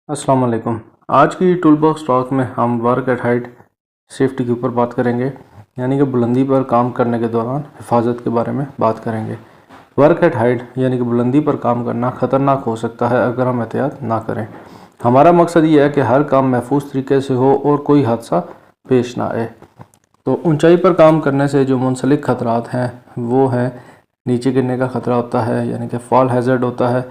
अस्सलाम वालेकुम। आज की टूल बॉक्स टॉक में हम वर्क एट हाइट सेफ्टी के ऊपर बात करेंगे, यानी कि बुलंदी पर काम करने के दौरान हिफाजत के बारे में बात करेंगे। वर्क एट हाइट यानी कि बुलंदी पर काम करना ख़तरनाक हो सकता है अगर हम एहतियात ना करें। हमारा मकसद ये है कि हर काम महफूज तरीके से हो और कोई हादसा पेश ना आए। तो ऊंचाई पर काम करने से जो मुंसलिक ख़तरात हैं वो हैं, नीचे गिरने का ख़तरा होता है यानी कि फॉल हैज़र्ड होता है,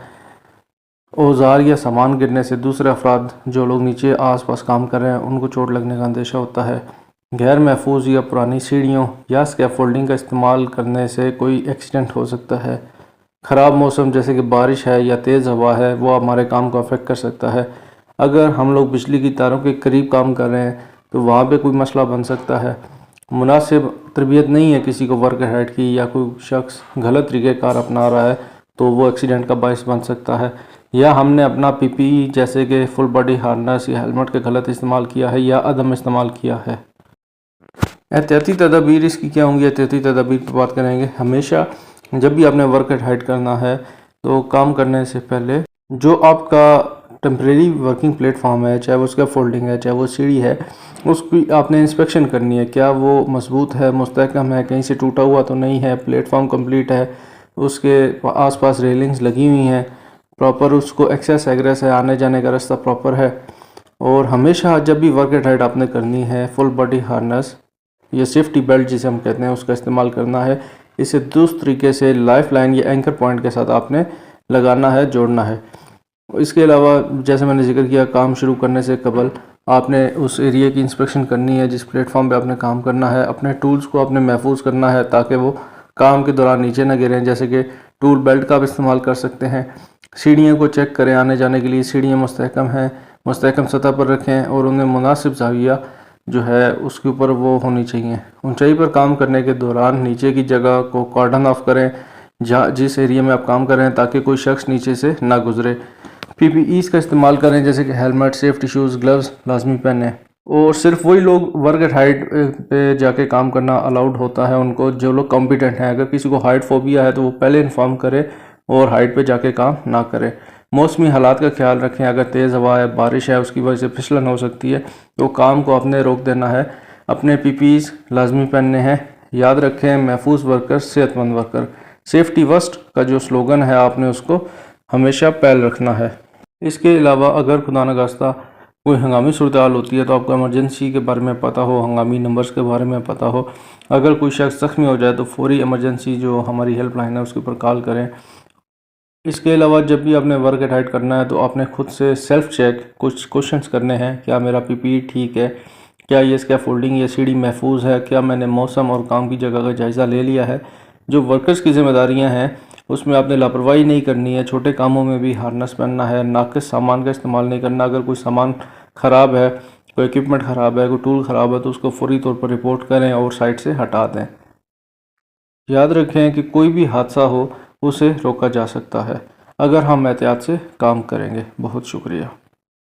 औजार या सामान गिरने से दूसरे अफराद जो लोग नीचे आसपास काम कर रहे हैं उनको चोट लगने का अंदेशा होता है, गैर महफूज या पुरानी सीढ़ियों या स्कैफोल्डिंग का इस्तेमाल करने से कोई एक्सीडेंट हो सकता है, ख़राब मौसम जैसे कि बारिश है या तेज़ हवा है वो हमारे काम को अफेक्ट कर सकता है। अगर हम लोग बिजली की तारों के करीब काम कर रहे हैं तो वहाँ पे कोई मसला बन सकता है। मुनासिब तरबियत नहीं है किसी को वर्क एट हाइट की, या कोई शख्स गलत तरीक़ेकार अपना रहा है तो वो एक्सीडेंट का बायस बन सकता है, या हमने अपना पीपीई जैसे कि फुल बॉडी हार्नेस या हेलमेट का गलत इस्तेमाल किया है या अदम इस्तेमाल किया है। एहतियाती तदाबीर इसकी क्या होंगी, एहतियाती तदाबीर पर बात करेंगे। हमेशा जब भी आपने वर्क एट हाइट करना है तो काम करने से पहले जो आपका टेम्परेरी वर्किंग प्लेटफॉर्म है, चाहे वो उसका फोल्डिंग है चाहे वो सीढ़ी है, उसकी आपने इंस्पेक्शन करनी है। क्या वो मजबूत है, मुस्तहकम है, कहीं से टूटा हुआ तो नहीं है, प्लेटफॉर्म कंप्लीट है, उसके आसपास रेलिंग्स लगी हुई हैं, प्रॉपर उसको एक्सेस एग्रेस है, आने जाने का रास्ता प्रॉपर है। और हमेशा जब भी वर्क एट हाइट आपने करनी है फुल बॉडी हार्नेस या सेफ्टी बेल्ट जिसे हम कहते हैं उसका इस्तेमाल करना है। इसे दुरुस्त तरीके से लाइफ लाइन या एंकर पॉइंट के साथ आपने लगाना है, जोड़ना है। इसके अलावा जैसे मैंने जिक्र किया, काम शुरू करने से कबल आपने उस एरिया की इंस्पेक्शन करनी है जिस प्लेटफॉर्म पे आपने काम करना है। अपने टूल्स को आपने महफूज करना है ताकि वो काम के दौरान नीचे ना गिरें, जैसे कि टूल बेल्ट का भी इस्तेमाल कर सकते हैं। सीढ़ियों को चेक करें आने जाने के लिए, सीढ़ियाँ मुस्तहकम हैं, मुस्तहकम सतह पर रखें और उन्हें मुनासिब ज़ाविया जो है उसके ऊपर वो होनी चाहिए। ऊंचाई पर काम करने के दौरान नीचे की जगह को कॉर्डन ऑफ करें जहाँ जिस एरिया में आप काम कर रहे हैं, ताकि कोई शख्स नीचे से ना गुजरे। पीपीईस का इस्तेमाल करें जैसे कि हेलमेट, सेफ्टी शूज़, ग्लव्स लाजमी पहने। और सिर्फ वही लोग वर्क एट हाइट पे जाके काम करना अलाउड होता है उनको जो लोग कॉम्पिटेंट हैं। अगर किसी को हाइट फोबिया है तो वो पहले इन्फॉर्म करे और हाइट पे जाके काम ना करें। मौसमी हालात का ख्याल रखें, अगर तेज़ हवा है, बारिश है, उसकी वजह से फिसलन हो सकती है तो काम को आपने रोक देना है। अपने पीपीईस लाजमी पहनने हैं। याद रखें, महफूज वर्कर सेहतमंद वर्कर। सेफ्टी फर्स्ट का जो स्लोगन है आपने उसको हमेशा पहल रखना है। इसके अलावा अगर खुदा न खास्ता कोई हंगामी सूरत हाल होती है तो आपको इमरजेंसी के बारे में पता हो, हंगामी नंबर्स के बारे में पता हो। अगर कोई शख्स ज़ख्मी हो जाए तो फौरी इमरजेंसी जो हमारी हेल्पलाइन है उसके ऊपर कॉल करें। इसके अलावा जब भी आपने वर्क एट हाइट करना है तो आपने खुद से सेल्फ चेक कुछ क्वेश्चंस करने हैं। क्या मेरा पीपीई ठीक है, क्या ये स्कैफोल्डिंग या सीढ़ी महफूज है, क्या मैंने मौसम और काम की जगह का जायज़ा ले लिया है। जो वर्कर्स की जिम्मेदारियां हैं उसमें आपने लापरवाही नहीं करनी है। छोटे कामों में भी हार्नेस पहनना है, नाकिस सामान का इस्तेमाल नहीं करना। अगर कोई सामान ख़राब है, कोई इक्विपमेंट ख़राब है, कोई टूल ख़राब है तो उसको फौरी तौर पर रिपोर्ट करें और साइट से हटा दें। याद रखें कि कोई भी हादसा हो उसे रोका जा सकता है अगर हम एहतियात से काम करेंगे। बहुत शुक्रिया।